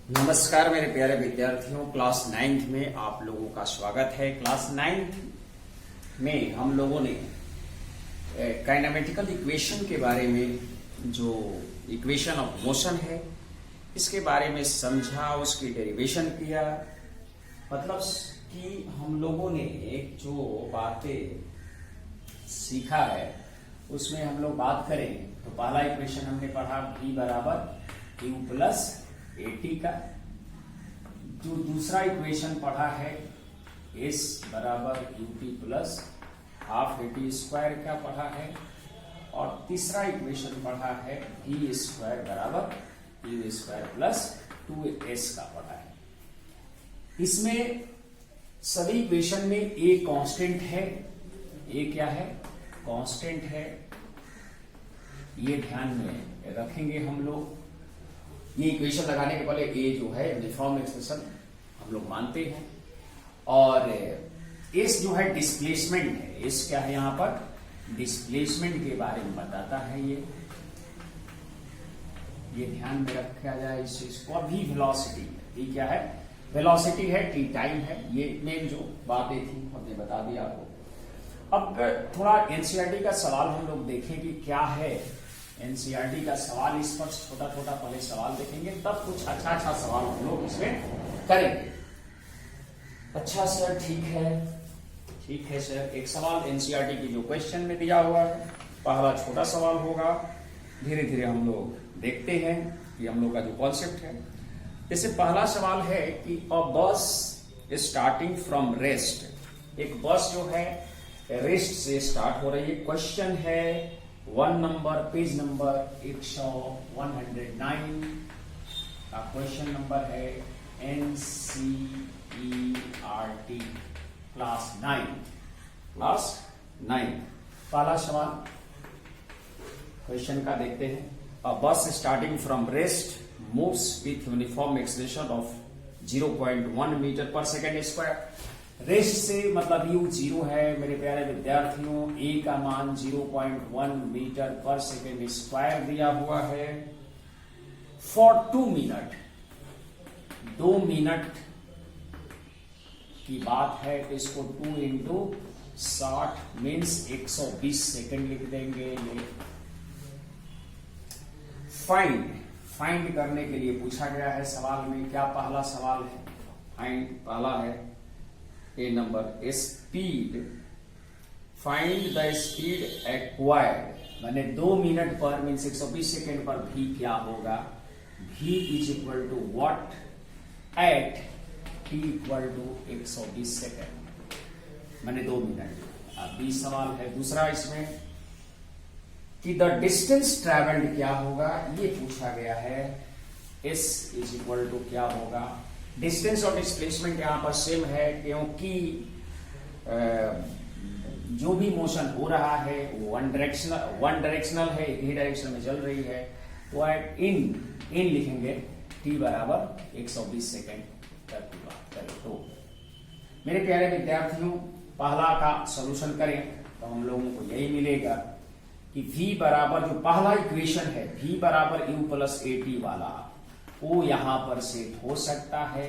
नमस्कार मेरे प्यारे विद्यार्थियों, क्लास 9th में आप लोगों का स्वागत है। क्लास 9th में हम लोगों ने काइनेमेटिकल इक्वेशन के बारे में, जो इक्वेशन ऑफ मोशन है, इसके बारे में समझा, उसकी डेरिवेशन किया। मतलब कि हम लोगों ने जो बातें सीखा है उसमें हम लोग बात करें तो पहला इक्वेशन हमने पढ़ा v बराबर u प्लस AT का। जो दूसरा इक्वेशन पढ़ा है s बराबर ut plus half AT square का पढ़ा है। और तीसरा इक्वेशन पढ़ा है v स्क्वायर बराबर u स्क्वायर प्लस 2s का पढ़ा है। इसमें सभी इक्वेशन में a कांस्टेंट है। a क्या है? कांस्टेंट है। ये ध्यान में रखेंगे हम लोग। ये इक्वेशन लगाने के पहले a जो है यूनिफॉर्म एक्सप्रेशन हम लोग मानते हैं। और s जो है डिस्प्लेसमेंट है। s क्या है? यहां पर डिस्प्लेसमेंट के बारे में बताता है। ये ध्यान में रखा जाए इस चीज को। अभी वेलोसिटी, ये क्या है? वेलोसिटी है, t टाइम है। ये मेन जो बातें थी हमने बता दिया आपको। अब थोड़ा एनसीईआरटी का सवाल हम लोग देखें कि क्या है एनसीईआरटी का सवाल। इस पर छोटा छोटा पहले सवाल देखेंगे, तब कुछ अच्छा सवाल हम लोग इसमें करेंगे। अच्छा सर, ठीक है सर। एक सवाल एनसीईआरटी की जो क्वेश्चन में दिया हुआ है, पहला छोटा सवाल होगा। धीरे धीरे हम लोग देखते हैं कि हम लोग का जो कॉन्सेप्ट है। जैसे पहला सवाल है कि अ बस स्टार्टिंग फ्रॉम रेस्ट। एक बस जो है रेस्ट से स्टार्ट हो रही है। क्वेश्चन है 1 नंबर, पेज नंबर 109 का क्वेश्चन नंबर है। एनसीईआरटी क्लास 9 पहला सवाल क्वेश्चन का देखते हैं। A bus starting from rest moves with uniform acceleration of 0.1 metre per second square. Rest से मतलब u 0 है मेरे प्यारे विद्यार्थियों। a का मान 0.1 मीटर पर सेकेंड स्क्वायर दिया हुआ है। फॉर 2 मिनट, 2 मिनट की बात है तो इसको 2 इंटू 60 मीन्स 120 सेकेंड लिख देंगे। फाइंड करने के लिए पूछा गया है सवाल में। क्या पहला सवाल है? फाइंड पहला है a number speed. Find the speed acquired, माने 2 मिनट पर मीन्स 120 सेकेंड पर v क्या होगा? v is equal to what at t equal to 120 second, माने 2 मिनट। अब 20 सवाल है। दूसरा इसमें कि द डिस्टेंस ट्रेवल्ड क्या होगा, ये पूछा गया है। s इज इक्वल टू क्या होगा? डिस्टेंस और डिस्प्लेसमेंट यहां पर सेम है, क्योंकि जो भी मोशन हो रहा है वो वन डायरेक्शनल है, एक ही डायरेक्शन में चल रही है। तो एट इन लिखेंगे t बराबर 120 सेकेंड तक की बात करें तो। मेरे प्यारे विद्यार्थियों, पहला का सॉल्यूशन करें तो हम लोगों को यही मिलेगा कि v बराबर, जो पहला इक्वेशन है v बराबर u प्लस AT वाला, वो यहां पर सेट हो सकता है।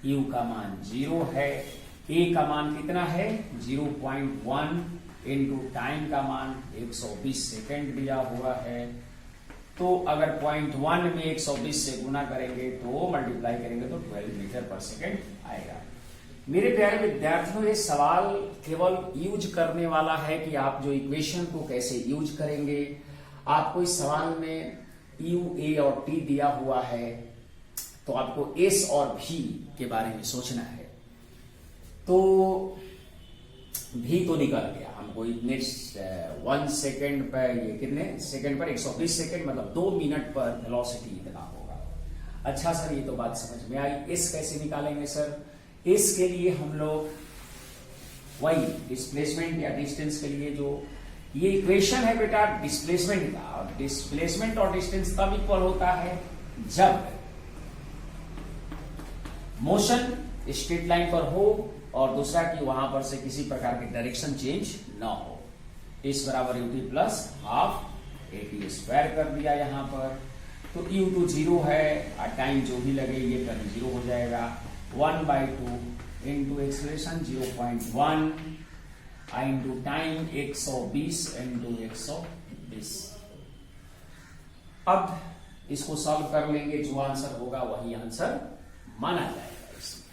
u का मान 0 है, a का मान कितना है? 0.1 इंटू टाइम का मान 120 सेकेंड दिया हुआ है। तो अगर 0.1 में 120 से गुना करेंगे तो मल्टीप्लाई करेंगे तो 12 मीटर पर सेकेंड आएगा। मेरे प्यारे विद्यार्थियों, ये सवाल केवल यूज करने वाला है कि आप जो इक्वेशन को कैसे यूज करेंगे। आपको इस सवाल में u, a और t दिया हुआ है, तो आपको s और v के बारे में सोचना है। तो v तो निकल गया हमको इतने 1 सेकेंड पर, ये कितने सेकेंड पर 120 सेकेंड, मतलब 2 मिनट पर वेलोसिटी इतना होगा। अच्छा सर, ये तो बात समझ में आई। s कैसे निकालेंगे सर? s के लिए हम लोग वही डिस्प्लेसमेंट या डिस्टेंस के लिए जो ये इक्वेशन है बेटा डिस्प्लेसमेंट का, और डिस्प्लेसमेंट और डिस्टेंस तब इक्वल होता है जब मोशन स्ट्रेट लाइन पर हो और दूसरा कि वहां पर से किसी प्रकार की डायरेक्शन चेंज ना हो। s बराबर ut plus half AT square कर दिया यहां पर। तो u तो 0 है और टाइम जो भी लगे ये टर्म 0 हो जाएगा। 1/2 into acceleration 0.1 into time 120 into 120। अब इसको सॉल्व कर लेंगे, जो आंसर होगा वही आंसर माना जाएगा इसमें।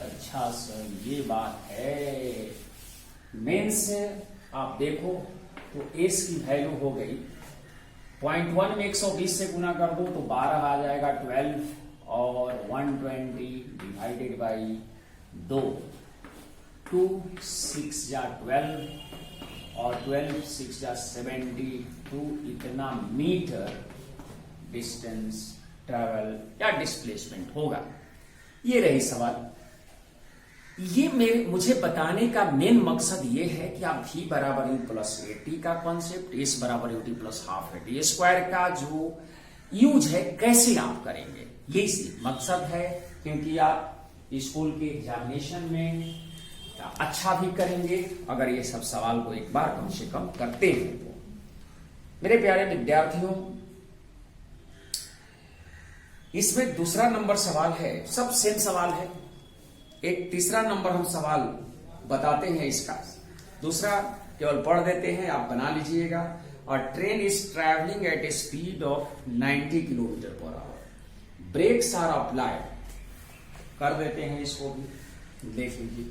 अच्छा सर ये बात है। मेंस आप देखो तो एस की वैल्यू हो गई 0.1 में 120 से गुना कर दो तो 12 आ जाएगा 12 और 120 डिवाइडेड बाई 2 2 6 जा 12 और 12 6 जा 72 इतना मीटर डिस्टेंस ट्रेवल या डिस्प्लेसमेंट होगा। ये रही सवाल। ये मुझे बताने का मेन मकसद ये है कि आप v बराबर यू प्लस ए टी का कॉन्सेप्ट, एस बराबर U T plus half a t square का जो यूज है कैसे आप करेंगे, ये मकसद है। क्योंकि आप स्कूल के एग्जामिनेशन में अच्छा भी करेंगे अगर ये सब सवाल को एक बार कम से कम करते हैं तो। मेरे प्यारे विद्यार्थियों, इसमें दूसरा नंबर सवाल है, सब सेम सवाल है। एक तीसरा नंबर हम सवाल बताते हैं इसका, दूसरा केवल पढ़ देते हैं, आप बना लीजिएगा। और train is travelling at a speed of 90 kilometre per hour, brakes are applied, कर देते हैं इसको भी, देख लीजिए।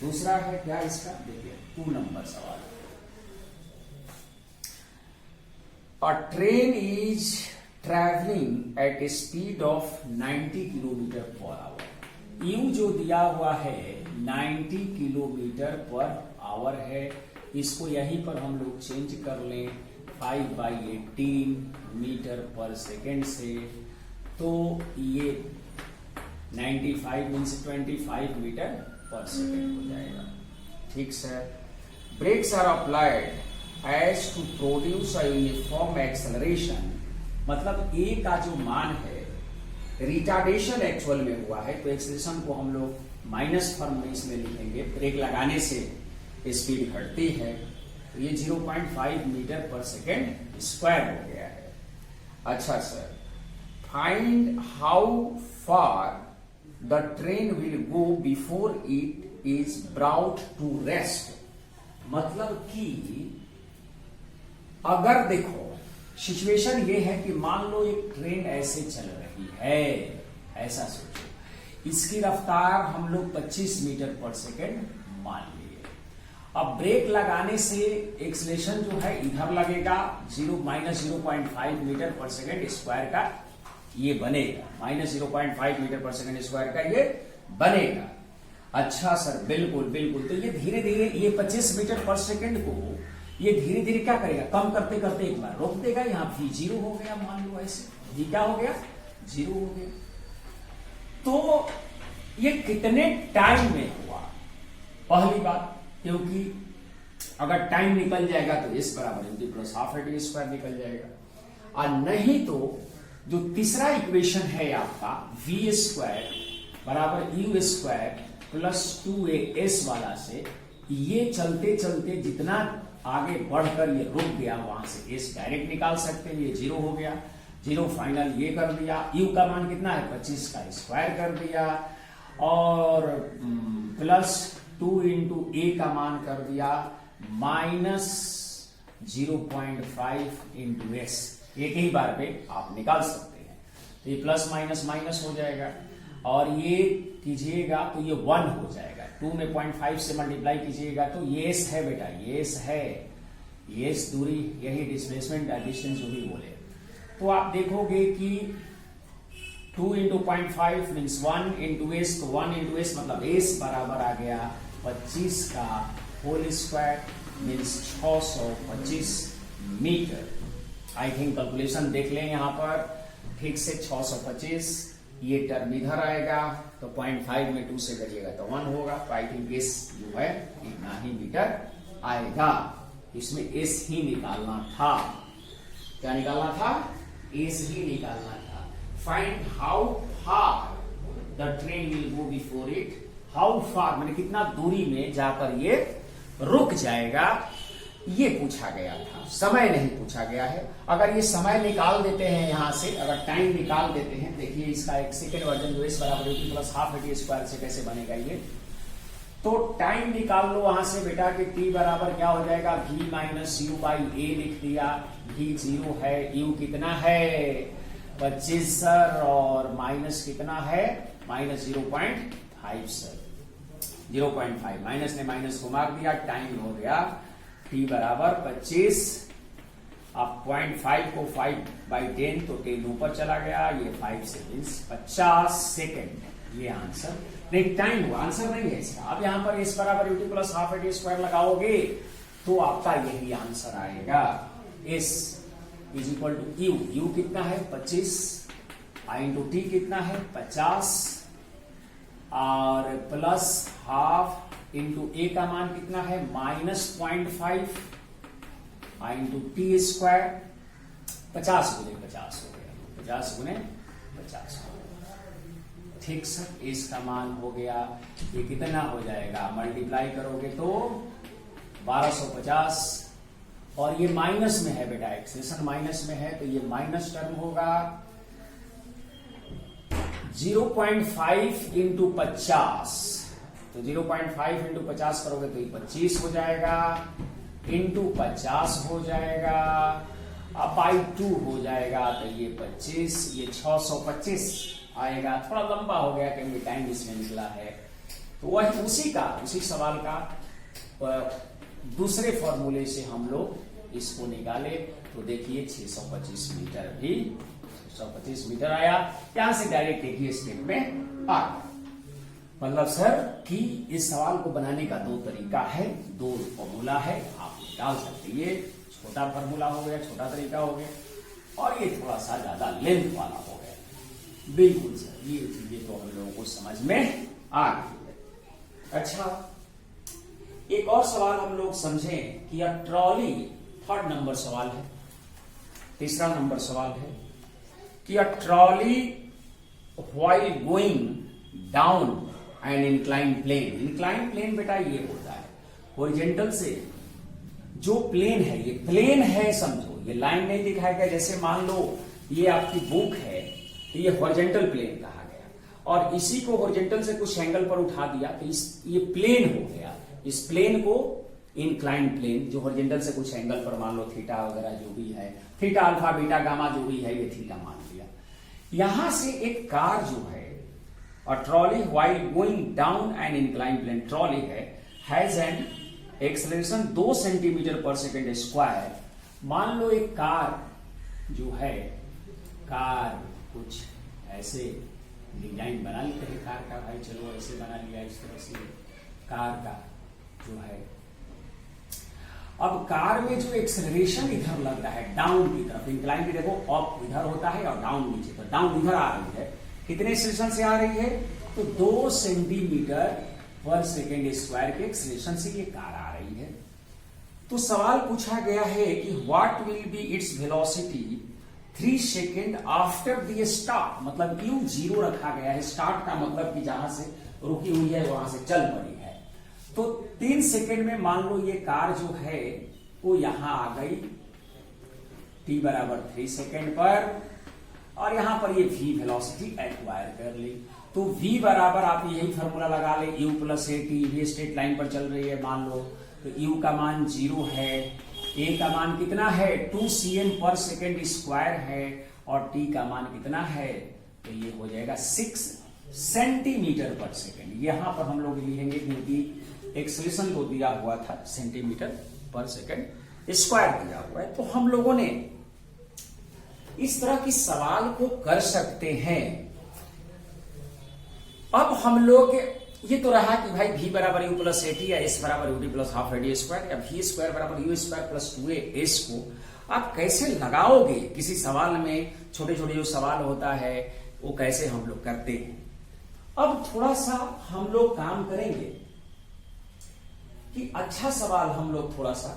दूसरा है क्या इसका, देखिए 2 नंबर सवाल। A train is traveling at a speed of 90 kilometre per our. You जो दिया हुआ है 90 किलोमीटर पर आवर है, इसको यहीं पर हम लोग चेंज कर लें 5/18 मीटर पर सेकेंड से, तो ये 95 मीन्स 25 मीटर पर सेकेंड हो जाएगा। ठीक sir. Brakes are applied as to produce a uniform acceleration, मतलब ए का जो मान है रिटार्डेशन एक्चुअल में हुआ है, तो एक्सेलरेशन को हम लोग माइनस फॉर्म में इसमें लिखेंगे। ब्रेक लगाने से स्पीड घटती है, तो ये 0.5 मीटर पर सेकेंड स्क्वायर हो गया है। अच्छा sir, find how far the train will go before it is brought to rest, मतलब कि अगर देखो सिचुएशन ये है कि मान लो एक ट्रेन ऐसे चल रही है, ऐसा सोचो, इसकी रफ्तार हम लोग 25 मीटर पर सेकेंड मान लिए। अब ब्रेक लगाने से एक्सीलरेशन जो है इधर लगेगा, 0.5 मीटर पर सेकेंड स्क्वायर का ये बनेगा, -0.5 मीटर पर सेकेंड स्क्वायर का ये बनेगा। अच्छा सर, बिल्कुल बिल्कुल। तो ये धीरे धीरे ये 25 मीटर पर सेकेंड को ये धीरे धीरे क्या करेगा, कम करते करते एक बार रोक देगा। यहाँ भी 0 हो गया, मान लो ऐसे, भी क्या हो गया, 0 हो गया। तो ये कितने टाइम में हुआ, पहली बात, क्योंकि अगर टाइम निकल जाएगा तो इस बराबर u t plus half a t square निकल जाएगा। और नहीं तो जो तीसरा इक्वेशन है आपका v स्क्वायर बराबर यू स्क्वायर प्लस 2as वाला से, ये चलते चलते जितना आगे बढ़कर ये रुक गया, वहां से एस डायरेक्ट निकाल सकते हैं। ये 0 हो गया, 0 फाइनल ये कर दिया। यू का मान कितना है, 25 का स्क्वायर कर दिया और प्लस 2 इंटू ए का मान कर दिया माइनस 0.5 इंटू एस। एक ही बार पे आप निकाल सकते हैं, तो ये प्लस माइनस माइनस हो जाएगा और ये कीजिएगा तो ये 1 हो जाएगा। 2 में 0.5 से मल्टीप्लाई कीजिएगा तो ये s है बेटा, ये s है, ये s दूरी, यही डिस्प्लेसमेंट डिस्टेंस जो भी बोले। तो आप देखोगे कि 2 इंटू 0.5 मीन्स 1 इंटू एस, तो 1 इंटू एस मतलब s बराबर आ गया 25 का whole square means 625 metre. I think calculation देख लें यहाँ पर ठीक से, 625, ये टर्म इधर आएगा तो 0.5 में 2 से करिएगा तो 1 होगा, तो आई थिंक एस जो है इतना ही मीटर आएगा। इसमें एस ही निकालना था, क्या निकालना था, एस ही निकालना था। Find how far the train will go before it, how far मैंने कितना दूरी में जाकर ये रुक जाएगा, ये पूछा गया था, समय नहीं पूछा गया है। अगर ये समय निकाल देते हैं यहां से, अगर टाइम निकाल देते हैं, देखिए इसका एक सेकेंड वर्जन जो एस बराबर u t plus half a t square से कैसे बनेगा ये, तो टाइम निकाल लो वहां से बेटा कि टी बराबर क्या हो जाएगा, v माइनस यू बाई ए लिख दिया। v 0 है, u कितना है 25 सर, और माइनस कितना है माइनस 0.5 सर, 0.5 माइनस ने माइनस को मार दिया, टाइम हो गया t बराबर 25। अब 0.5 को 5/10 तो 10 ऊपर चला गया, ये 5 सेकेंड्स 50 सेकेंड, ये आंसर नहीं, टाइम हुआ, आंसर नहीं है इसका। अब यहां पर एस बराबर u t plus half a t square लगाओगे तो आपका यही आंसर आएगा। S is equal to u, u कितना है 25, आई इंटू टी कितना है 50, और प्लस हाफ इंटू ए का मान कितना है माइनस 0.5, आई इंटू टी स्क्वायर, 50 गुने 50 हो गया, 50 गुने 50 हो गया। ठीक सर, इसका मान हो गया, ये कितना हो जाएगा, मल्टीप्लाई करोगे तो 1250, और ये माइनस में है बेटा, एक्सप्रेशन माइनस में है तो ये माइनस टर्म होगा। 0.5 इंटू 50, तो 0.5 इंटू 50 करोगे तो ये 25 हो जाएगा, इंटू 50 हो जाएगा, अब बाई 2 हो जाएगा, तो ये 25, ये 625 आएगा। थोड़ा लंबा हो गया क्योंकि टाइम इसमें निकला है, तो वही उसी सवाल का दूसरे फॉर्मूले से हम लोग इसको निकाले, तो देखिए 625 मीटर भी 625 मीटर आया। यहां से डायरेक्ट एक ही स्टेप में आ गया। मतलब सर कि इस सवाल को बनाने का दो तरीका है, दो फॉर्मूला है, आप डाल सकते। ये छोटा फॉर्मूला हो गया, छोटा तरीका हो गया, और ये थोड़ा सा ज्यादा लेंथ वाला हो गया। बिल्कुल सर, ये चीजें तो हम लोगों को समझ में आ गई। अच्छा, एक और सवाल हम लोग समझें कि यह ट्रॉली, थर्ड नंबर सवाल है, तीसरा नंबर सवाल है कि यह trolley while going down an incline plane. Incline plane बेटा ये होता है हॉरिजॉन्टल से जो प्लेन है, ये प्लेन है समझो, ये लाइन नहीं दिखाएगा। जैसे मान लो ये आपकी बुक है, तो ये हॉरिजॉन्टल प्लेन कहा गया, और इसी को हॉरिजॉन्टल से कुछ एंगल पर उठा दिया तो ये प्लेन हो गया। इस प्लेन को इंक्लाइन प्लेन, जो हॉरिजॉन्टल से कुछ एंगल पर मान लो थीटा वगैरह जो भी है, थीटा अल्फा बीटा गामा जो भी है, ये थीटा मान लिया। यहां से एक कार जो है, और trolley while going down an incline plane, trolley है, has an acceleration 2 centimetre per second square. मान लो एक कार जो है, कार कुछ ऐसे डिजाइन बना लेते हैं कार का, भाई चलो ऐसे बना लिया, इस तरह से कार का जो है। अब कार में जो एक्सेलरेशन इधर लग रहा है डाउन की तरफ, इंक्लाइन की देखो अप इधर होता है और डाउन नीचे, तो डाउन इधर आ रही है, कितने एक्सेलरेशन से आ रही है, तो 2 सेंटीमीटर पर सेकेंड स्क्वायर के एक्सेलरेशन से ये कार आ रही है। तो सवाल पूछा गया है कि what will be its velocity 3 second after the start. मतलब u 0 रखा गया है, स्टार्ट का मतलब कि जहां से रुकी हुई है वहां से चल पड़ी है। तो 3 सेकेंड में मान लो ये कार जो है वो यहां आ गई t बराबर 3 सेकेंड पर, और यहां पर ये v वेलोसिटी एक्वायर कर ली। तो v बराबर आप यही फॉर्मूला लगा ले, u प्लस ए टी, ये स्ट्रेट लाइन पर चल रही है मान लो, तो u का मान 0 है, a का मान कितना है 2 cm पर सेकेंड स्क्वायर है, और t का मान कितना है, तो ये हो जाएगा 6 सेंटीमीटर पर सेकेंड। यहां पर हम लोग लिखेंगे क्योंकि एक्सेलरेशन को दिया हुआ था सेंटीमीटर पर सेकेंड स्क्वायर दिया हुआ है, तो हम लोगों ने इस तरह की सवाल को कर सकते हैं। अब हम लोग ये तो रहा कि भाई v बराबर यू प्लस ए टी या s बराबर U T plus half A D square, या v स्क्वायर बराबर यू स्क्वायर प्लस 2a को आप कैसे लगाओगे किसी सवाल में। छोटे छोटे जो सवाल होता है वो कैसे हम लोग करते हैं। अब थोड़ा सा हम लोग काम करेंगे कि अच्छा सवाल हम लोग थोड़ा सा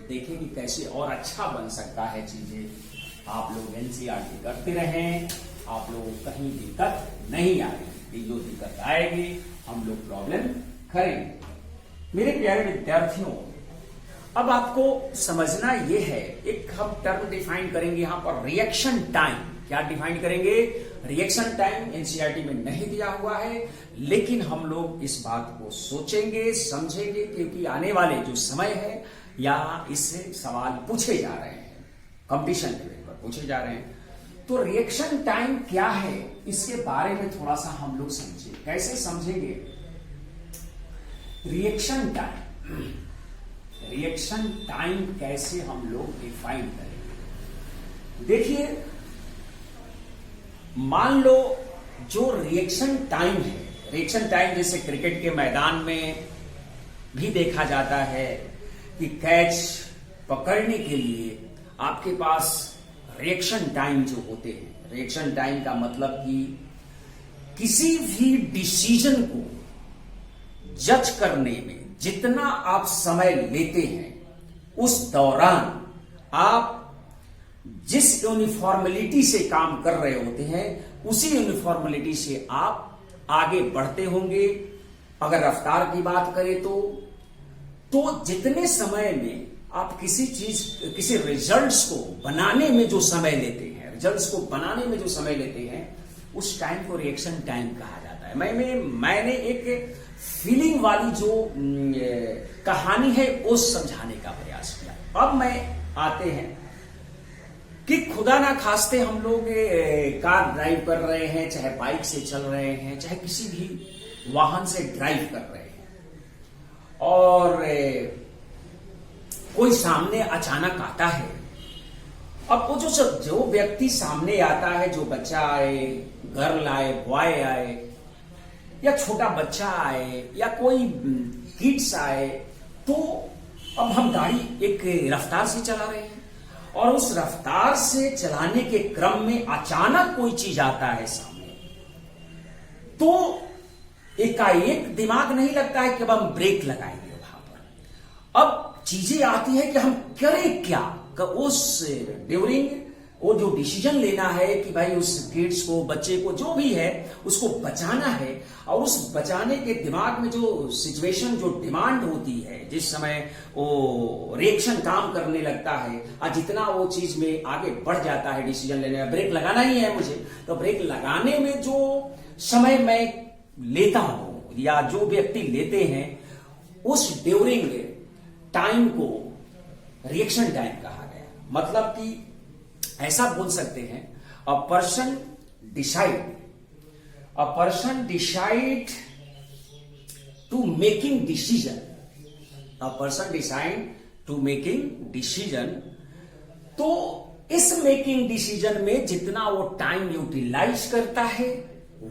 देखें कि कैसे और अच्छा बन सकता है चीजें। आप लोग एनसीईआरटी करते रहें, आप लोगों को कहीं दिक्कत नहीं आएगी, जो दिक्कत आएगी हम लोग प्रॉब्लम करेंगे। मेरे प्यारे विद्यार्थियों, अब आपको समझना यह है, एक हम टर्म डिफाइन करेंगे यहां पर, रिएक्शन टाइम। क्या डिफाइन करेंगे? रिएक्शन टाइम एनसीईआरटी में नहीं दिया हुआ है, लेकिन हम लोग इस बात को सोचेंगे, समझेंगे, क्योंकि आने वाले जो समय है या इससे सवाल पूछे जा रहे हैं, कंपटीशन लेवल पर पूछे जा रहे हैं। तो रिएक्शन टाइम क्या है, इसके बारे में थोड़ा सा हम लोग समझें। कैसे समझेंगे? रिएक्शन टाइम कैसे हम लोग डिफाइन करेंगे? देखिए, मान लो जो रिएक्शन टाइम है, रिएक्शन टाइम जैसे क्रिकेट के मैदान में भी देखा जाता है कि कैच पकड़ने के लिए आपके पास रिएक्शन टाइम जो होते हैं, रिएक्शन टाइम का मतलब कि किसी भी डिसीजन को जज करने में जितना आप समय लेते हैं, उस दौरान आप जिस यूनिफॉर्मेलिटी से काम कर रहे होते हैं, उसी यूनिफॉर्मेलिटी से आप आगे बढ़ते होंगे। अगर रफ्तार की बात करें तो जितने समय में आप किसी रिजल्ट्स को बनाने में जो समय लेते हैं, उस टाइम को रिएक्शन टाइम कहा जाता है। मैंने एक फीलिंग वाली जो कहानी है वो समझाने का प्रयास किया। अब मैं आते हैं कि खुदा ना खास्ते हम लोग कार ड्राइव कर रहे हैं, चाहे बाइक से चल रहे हैं, चाहे किसी भी वाहन से ड्राइव कर रहे हैं, और कोई सामने अचानक आता है। अब वो जो व्यक्ति सामने आता है, जो बच्चा आए, गर्ल आए, बॉय आए, या छोटा बच्चा आए, या कोई किड्स आए, तो अब हम गाड़ी एक रफ्तार से चला रहे हैं, और उस रफ्तार से चलाने के क्रम में अचानक कोई चीज आता है सामने, तो एकाएक दिमाग नहीं लगता है कि अब हम ब्रेक लगाएंगे वहां पर। अब चीजें आती है कि हम करें क्या, उस ड्यूरिंग वो जो डिसीजन लेना है कि भाई उस किड्स को, बच्चे को, जो भी है, उसको बचाना है, और उस बचाने के दिमाग में जो सिचुएशन, जो डिमांड होती है, जिस समय वो रिएक्शन काम करने लगता है, और जितना वो चीज में आगे बढ़ जाता है डिसीजन लेने में, ब्रेक लगाना ही है मुझे, तो ब्रेक लगाने में जो समय मैं लेता हूं या जो व्यक्ति लेते हैं, उस ड्यूरिंग टाइम को रिएक्शन टाइम कहा गया। मतलब कि ऐसा बोल सकते हैं, a person decide to making decision, तो इस मेकिंग डिसीजन में जितना वो टाइम यूटिलाइज करता है,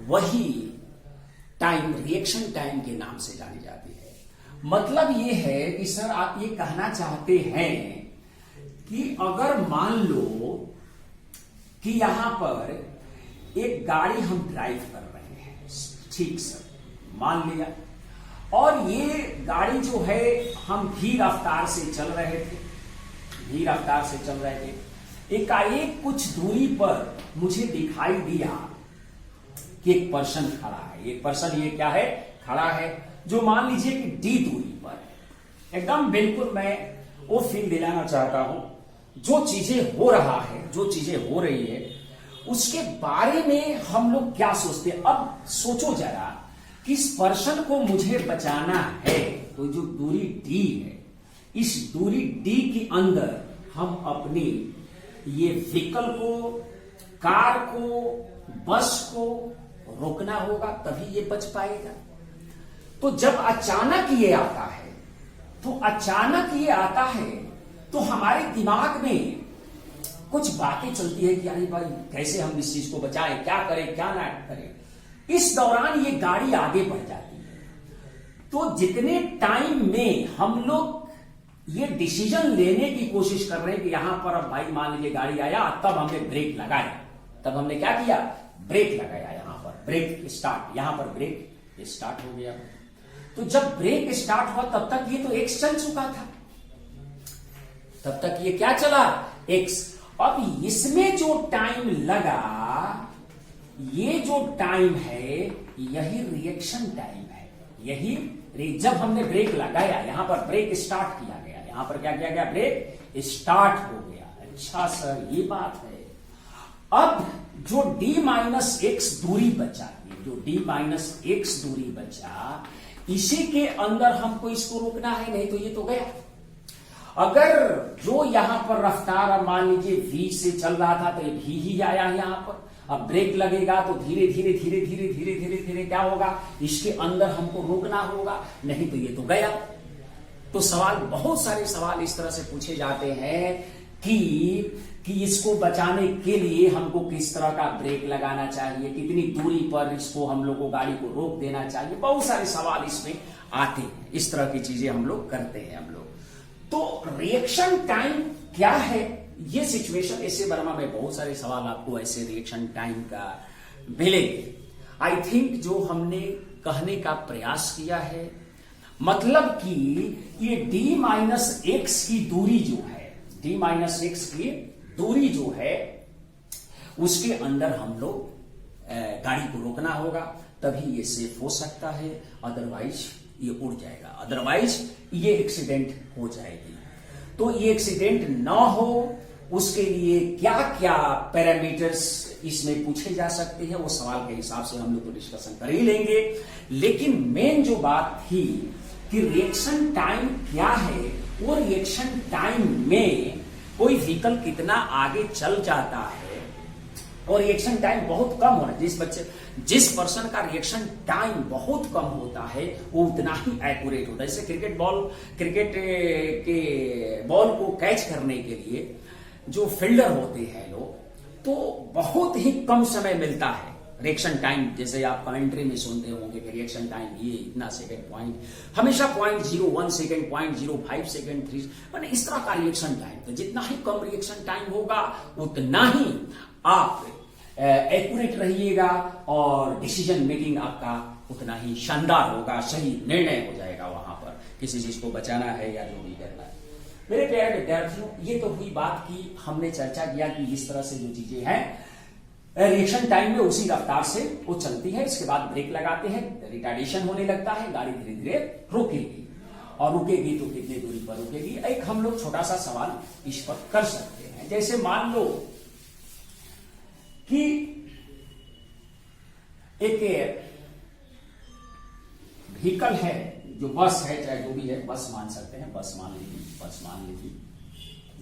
वही टाइम रिएक्शन टाइम के नाम से जानी जाती है। मतलब ये है कि सर आप ये कहना चाहते हैं कि अगर मान लो कि यहां पर एक गाड़ी हम ड्राइव कर रहे हैं, ठीक सर, मान लिया, और ये गाड़ी जो है हम धीमी रफ्तार से चल रहे थे, एकाएक कुछ दूरी पर मुझे दिखाई दिया कि एक पर्सन खड़ा है। एक पर्सन ये क्या है? खड़ा है, जो मान लीजिए कि डी दूरी पर है। एकदम बिल्कुल मैं वो फील दिलाना चाहता हूं, जो चीजें हो रही है, उसके बारे में हम लोग क्या सोचते हैं। अब सोचो जरा कि इस पर्सन को मुझे बचाना है, तो जो दूरी डी है, इस दूरी डी के अंदर हम अपनी ये व्हीकल को, कार को, बस को रोकना होगा, तभी ये बच पाएगा। तो जब अचानक ये आता है तो हमारे दिमाग में कुछ बातें चलती है कि अरे भाई कैसे हम इस चीज को बचाएं, क्या करें, क्या ना करें। इस दौरान ये गाड़ी आगे बढ़ जाती है। तो जितने टाइम में हम लोग ये डिसीजन लेने की कोशिश कर रहे हैं कि यहां पर अब भाई मान लीजिए गाड़ी आया, तब हमने ब्रेक लगाया, तब हमने क्या किया? ब्रेक लगाया। यहां पर ब्रेक स्टार्ट, यहां पर ब्रेक स्टार्ट हो गया। तो जब ब्रेक स्टार्ट हुआ तब तक ये तो एक्स चल चुका था, तब तक ये क्या चला? एक्स। अब इसमें जो टाइम लगा, ये जो टाइम है, यही रिएक्शन टाइम है। यही जब हमने ब्रेक लगाया, यहां पर ब्रेक स्टार्ट किया गया, यहां पर क्या किया गया, ब्रेक स्टार्ट हो गया। अच्छा सर, ये बात है। अब जो d-x दूरी बचा, जो d-x दूरी बचा, इसी के अंदर हमको इसको रोकना है, नहीं तो ये तो गया। अगर जो यहां पर रफ्तार, अब मान लीजिए v से चल रहा था तो ये v ही आया यहां पर। अब ब्रेक लगेगा तो धीरे धीरे धीरे धीरे धीरे धीरे धीरे क्या होगा, इसके अंदर हमको रोकना होगा, नहीं तो ये तो गया। तो सवाल, बहुत सारे सवाल इस तरह से पूछे जाते हैं कि इसको बचाने के लिए हमको किस तरह का ब्रेक लगाना चाहिए, कितनी दूरी पर इसको हम लोग को गाड़ी को रोक देना चाहिए। बहुत सारे सवाल इसमें आते हैं, इस तरह की चीजें हम लोग करते हैं हम लोग। तो रिएक्शन टाइम क्या है, ये सिचुएशन, ऐसे वर्मा में बहुत सारे सवाल आपको ऐसे रिएक्शन टाइम का मिलेंगे। आई थिंक जो हमने कहने का प्रयास किया है, मतलब कि ये d-x की दूरी जो है, d-x की दूरी जो है, उसके अंदर हम लोग गाड़ी को रोकना होगा, तभी ये सेफ हो सकता है। अदरवाइज ये उड़ जाएगा, अदरवाइज ये एक्सीडेंट हो जाएगी। तो ये एक्सीडेंट ना हो, उसके लिए क्या क्या पैरामीटर्स इसमें पूछे जा सकते हैं, वो सवाल के हिसाब से हम लोग तो डिस्कशन कर ही लेंगे। लेकिन मेन जो बात थी कि रिएक्शन टाइम क्या है, वो रिएक्शन टाइम में कोई व्हीकल कितना आगे चल जाता है, और रिएक्शन टाइम बहुत कम होना, जिस पर्सन का रिएक्शन टाइम बहुत कम होता है वो उतना ही एक्यूरेट होता है। जैसे क्रिकेट के बॉल को कैच करने के लिए जो फील्डर होते हैं लोग, तो बहुत ही कम समय मिलता है रिएक्शन टाइम। जैसे आप कमेंट्री में सुनते होंगे कि रिएक्शन टाइम ये इतना सेकंड, पॉइंट हमेशा 0.01 सेकंड, 0.05 सेकंड, 3, मैंने इस तरह का रिएक्शन टाइम। तो जितना ही कम रिएक्शन टाइम होगा उतना ही आप एक्यूरेट रहिएगा, और डिसीजन मेकिंग आपका उतना ही शानदार होगा, सही निर्णय हो जाएगा वहां पर, किसी चीज को बचाना है या जो भी करना है। मेरे प्यारे विद्यार्थियों, ये तो हुई बात की हमने चर्चा किया कि इस तरह से जो चीजें हैं रिएक्शन टाइम में उसी रफ्तार से वो चलती है। इसके बाद ब्रेक लगाते हैं, रिटार्डेशन होने लगता है, गाड़ी धीरे धीरे रुकेगी, और रुकेगी तो कितनी दूरी पर रुकेगी। एक हम लोग छोटा सा सवाल इस पर कर सकते हैं। जैसे मान लो कि एक व्हीकल है, जो बस है, चाहे जो भी है, बस मान सकते हैं, बस मान लीजिए,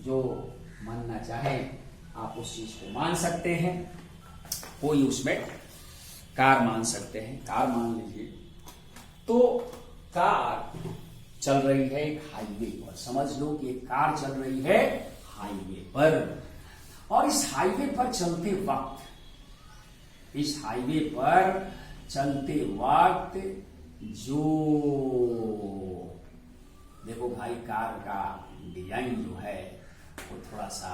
जो मानना चाहे आप उस चीज को मान सकते हैं। कोई उसमें कार मान सकते हैं, कार मान लीजिए। तो कार चल रही है एक हाईवे पर, समझ लो कि एक कार चल रही है हाईवे पर, और इस हाईवे पर चलते वक्त जो, देखो भाई, कार का डिजाइन जो है वो थोड़ा सा,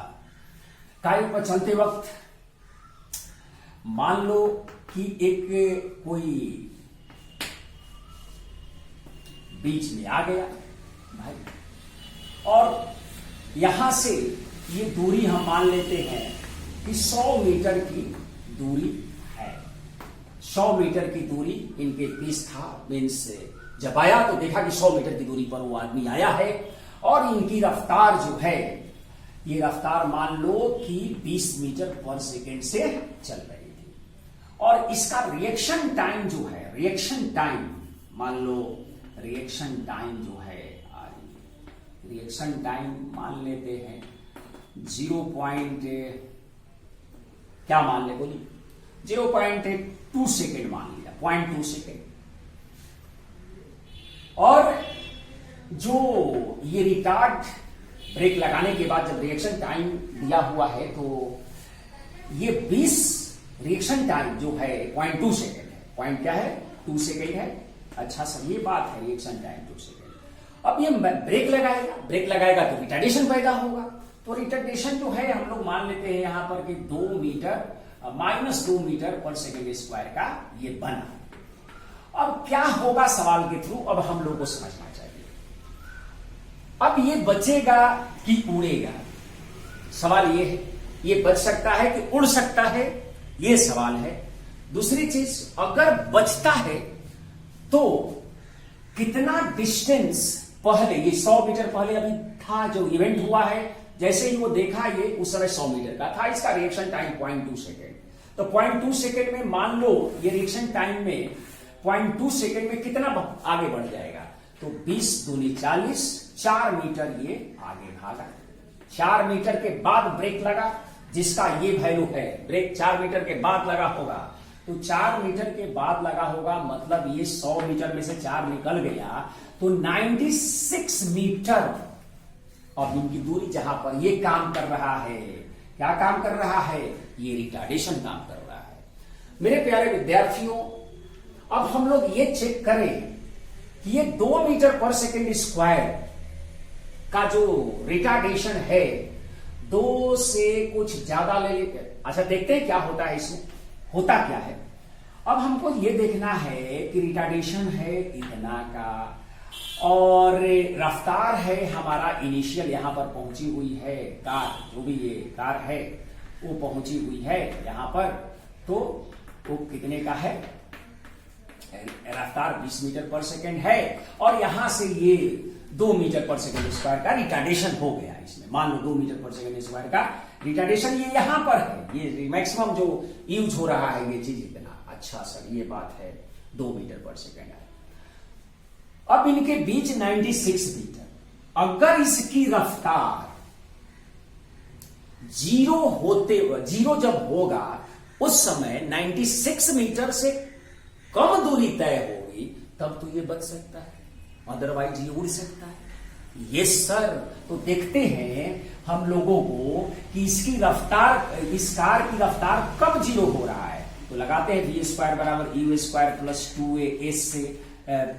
कार पर चलते वक्त मान लो कि एक कोई बीच में आ गया भाई, और यहां से ये दूरी हम मान लेते हैं कि 100 मीटर की दूरी है। 100 मीटर की दूरी इनके बीच था, मीन्स जब आया तो देखा कि 100 मीटर की दूरी पर वो आदमी आया है, और इनकी रफ्तार जो है, ये रफ्तार मान लो कि 20 मीटर पर सेकेंड से चल रही थी। और इसका रिएक्शन टाइम जो है, रिएक्शन टाइम मान लो, रिएक्शन टाइम जो है, रिएक्शन टाइम मान लेते हैं क्या मान ले, बोलिए, 0.2 सेकेंड मान लिया, 0.2 सेकेंड। और जो ये रिटार्ड ब्रेक लगाने के बाद जब रिएक्शन टाइम दिया हुआ है, तो ये 20 रिएक्शन टाइम जो है 0.2 सेकेंड है। पॉइंट क्या है, 2 सेकेंड है। अच्छा सर, ये बात है, रिएक्शन टाइम 2 सेकेंड। अब ये ब्रेक लगाएगा तो रिटार्डेशन पैदा होगा। तो रिटार्डेशन जो है हम लोग मान लेते हैं यहां पर कि 2 metre, -2 metre per second square का ये बना। अब क्या होगा सवाल के थ्रू, अब हम लोग को समझना चाहिए। अब ये बचेगा कि उड़ेगा, सवाल ये है। ये बच सकता है कि उड़ सकता है, ये सवाल है। दूसरी चीज, अगर बचता है तो कितना डिस्टेंस पहले, ये 100 मीटर पहले अभी था जो इवेंट हुआ है, जैसे ही वो देखा ये उस समय 100 मीटर का था, इसका रिएक्शन टाइम 0.2 सेकेंड। तो 0.2 सेकेंड में मान लो ये रिएक्शन टाइम में 0.2 सेकेंड में कितना आगे बढ़ जाएगा, तो 20 दूनी 40, 4 मीटर ये आगे भागा। 4 मीटर के बाद ब्रेक लगा, जिसका ये वैल्यू है, ब्रेक 4 मीटर के बाद लगा होगा, तो 4 मीटर के बाद लगा होगा, मतलब ये 100 मीटर में से 4 निकल गया, तो 96 मीटर अब इनकी दूरी जहां पर ये काम कर रहा है, क्या काम कर रहा है, ये रिटार्डेशन काम कर रहा है। मेरे प्यारे विद्यार्थियों, अब हम लोग ये चेक करें कि ये 2 मीटर पर सेकेंड स्क्वायर का जो रिटार्डेशन है 2 से कुछ ज्यादा ले लेते। अच्छा, देखते हैं क्या होता है इसमें, होता क्या है। अब हमको ये देखना है कि रिटार्डेशन है इतना का, और रफ्तार है हमारा इनिशियल यहां पर पहुंची हुई है, कार जो भी ये कार है वो पहुंची हुई है यहां पर, तो वो कितने का है, रफ्तार 20 मीटर पर सेकेंड है, और यहां से ये 2 मीटर पर सेकेंड स्क्वायर का रिटार्डेशन हो गया इसमें। मान लो 2 मीटर पर सेकेंड स्क्वायर का रिटार्डेशन ये यहां पर है, ये मैक्सिमम जो यूज हो रहा है ये चीज इतना। अच्छा सर, ये बात है 2 मीटर पर सेकेंड है। अब इनके बीच 96 मीटर, अगर इसकी रफ्तार 0 जब होगा उस समय 96 मीटर से कम दूरी तय होगी, तब तो ये बच सकता है, अदरवाइज ये उड़ सकता है। यस सर, तो देखते हैं हम लोगों को कि इसकी रफ्तार, इस कार की रफ्तार कब 0 हो रहा है। तो लगाते हैं v स्क्वायर बराबर u square plus 2a s से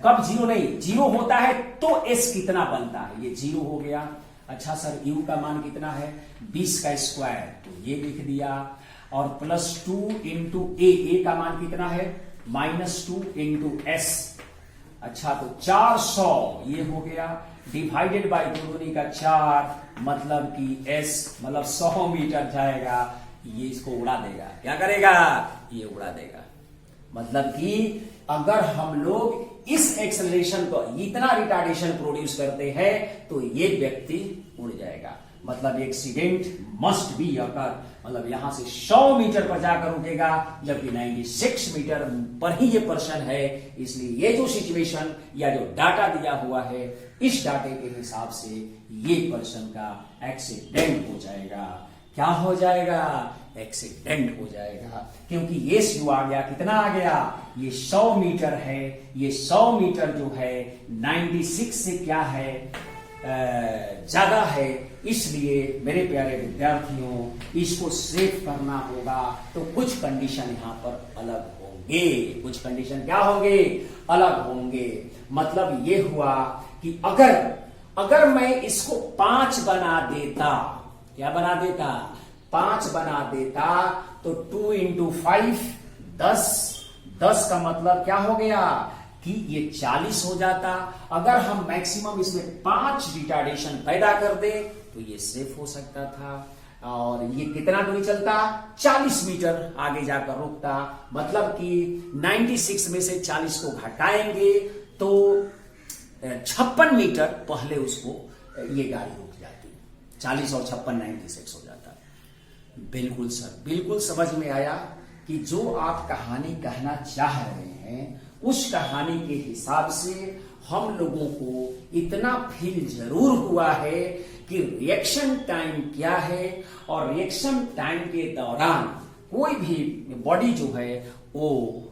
कब 0 नहीं, 0 होता है तो s कितना बनता है, ये 0 हो गया। अच्छा सर, u का मान कितना है, 20 का स्क्वायर, तो ये लिख दिया, और प्लस 2 इंटू a का मान कितना है, -2 इंटू s। अच्छा, तो 400 ये हो गया, डिवाइडेड बाई 2 का 4, मतलब कि s मतलब 100 मीटर जाएगा, ये इसको उड़ा देगा। क्या करेगा, ये उड़ा देगा। मतलब कि अगर हम लोग इस एक्सेलरेशन को, इतना रिटार्डेशन प्रोड्यूस करते हैं, तो ये व्यक्ति उड़ जाएगा। मतलब एक्सीडेंट मस्ट बी अकर, मतलब यहां से 100 मीटर पर जाकर रुकेगा, जबकि 96 मीटर पर ही ये पर्सन है। इसलिए ये जो सिचुएशन या जो डाटा दिया हुआ है, इस डाटे के हिसाब से ये पर्सन का एक्सीडेंट हो जाएगा। क्या हो जाएगा, एक्सीडेंट हो जाएगा, क्योंकि ये यू आ गया, कितना आ गया, ये 100 मीटर है, ये 100 मीटर जो है 96 से क्या है, ज्यादा है। इसलिए मेरे प्यारे विद्यार्थियों, इसको सेव करना होगा, तो कुछ कंडीशन यहां पर अलग होंगे, कुछ कंडीशन क्या होंगे, अलग होंगे। मतलब ये हुआ कि अगर मैं इसको 5 बना देता, क्या बना देता, 5 बना देता, तो 2 इंटू 5 10 का मतलब क्या हो गया कि ये 40 हो जाता। अगर हम मैक्सिमम इसमें 5 रिटार्डेशन पैदा कर दे तो ये सेफ हो सकता था, और ये कितना दूरी चलता, 40 मीटर आगे जाकर रुकता। मतलब कि 96 में से 40 को घटाएंगे तो 56 मीटर पहले उसको ये गाड़ी रुक जाती, 40 और 56 96 हो जाता। बिल्कुल सर, बिल्कुल समझ में आया कि जो आप कहानी कहना चाह रहे हैं, उस कहानी के हिसाब से हम लोगों को इतना फील जरूर हुआ है कि रिएक्शन टाइम क्या है, और रिएक्शन टाइम के दौरान कोई भी बॉडी जो है वो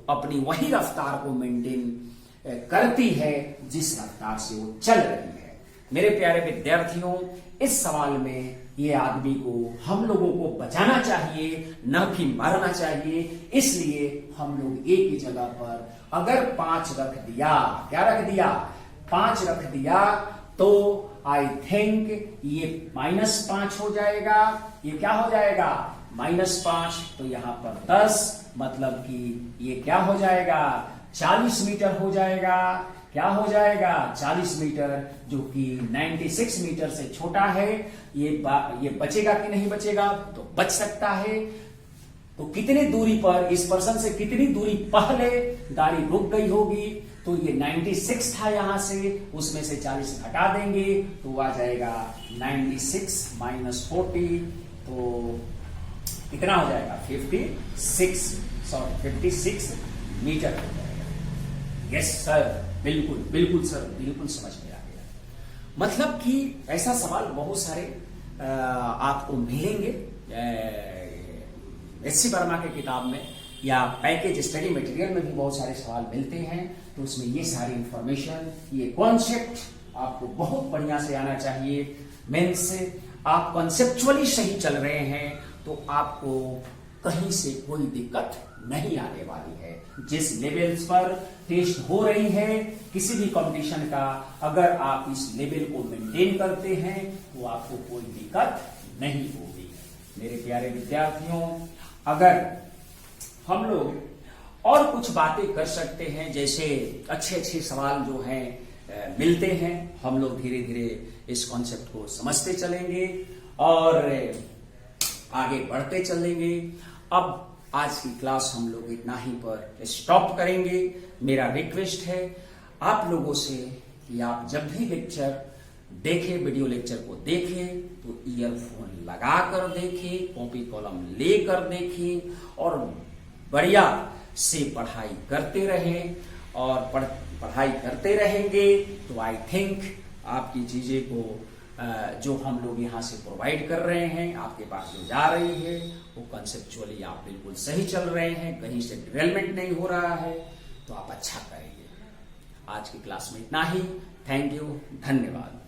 अपनी वही रफ्तार को मेंटेन करती है जिस रफ्तार से वो चल रही है। मेरे प्यारे विद्यार्थियों, इस सवाल में ये आदमी को, हम लोगों को बचाना चाहिए, न कि मारना चाहिए। इसलिए हम लोग एक ही जगह पर अगर 5 रख दिया, क्या रख दिया, 5 रख दिया, तो आई थिंक ये -5 हो जाएगा। ये क्या हो जाएगा, -5, तो यहां पर 10, मतलब कि ये क्या हो जाएगा, 40 मीटर हो जाएगा। क्या हो जाएगा, 40 मीटर, जो कि 96 मीटर से छोटा है। ये बचेगा कि नहीं बचेगा, तो बच सकता है। तो कितनी दूरी पर, इस पर्सन से कितनी दूरी पहले गाड़ी रुक गई होगी, तो तो ये 96 था यहां से, उसमें से 40 घटा देंगे तो आ जाएगा 96 माइनस 40, तो कितना हो जाएगा 56 मीटर हो जाएगा। यस सर, बिल्कुल बिल्कुल सर, बिल्कुल समझ में आ गया। मतलब कि ऐसा सवाल बहुत सारे आपको मिलेंगे एस.सी. वर्मा के किताब में, या पैकेज स्टडी मटेरियल में भी बहुत सारे सवाल मिलते हैं। तो उसमें ये सारी इंफॉर्मेशन, ये कॉन्सेप्ट आपको बहुत बढ़िया से आना चाहिए। मीन्स आप कॉन्सेप्चुअली सही चल रहे हैं तो आपको कहीं से कोई दिक्कत नहीं आने वाली है। जिस लेवल्स पर टेस्ट हो रही है किसी भी कंपटीशन का, अगर आप इस लेवल को मेंटेन करते हैं तो आपको कोई दिक्कत नहीं होगी। मेरे प्यारे विद्यार्थियों, अगर हम लोग और कुछ बातें कर सकते हैं, जैसे अच्छे अच्छे सवाल जो हैं मिलते हैं, हम लोग धीरे धीरे इस कॉन्सेप्ट को समझते चलेंगे और आगे बढ़ते चलेंगे। अब आज की क्लास हम लोग इतना ही पर स्टॉप करेंगे। मेरा रिक्वेस्ट है आप लोगों से कि आप जब भी लेक्चर देखें, वीडियो लेक्चर को देखें तो ईयरफोन लगा कर देखें, कॉपी कॉलम लेकर देखें और बढ़िया से पढ़ाई करते रहें। और पढ़ाई करते रहेंगे तो आई थिंक आपकी चीजें को जो हम लोग यहाँ से प्रोवाइड कर रहे हैं, आपके पास जो जा रही है वो कंसेप्चुअली आप बिल्कुल सही चल रहे हैं, कहीं से डिवेलपमेंट नहीं हो रहा है, तो आप अच्छा करेंगे। आज की क्लास में इतना ही। थैंक यू, धन्यवाद।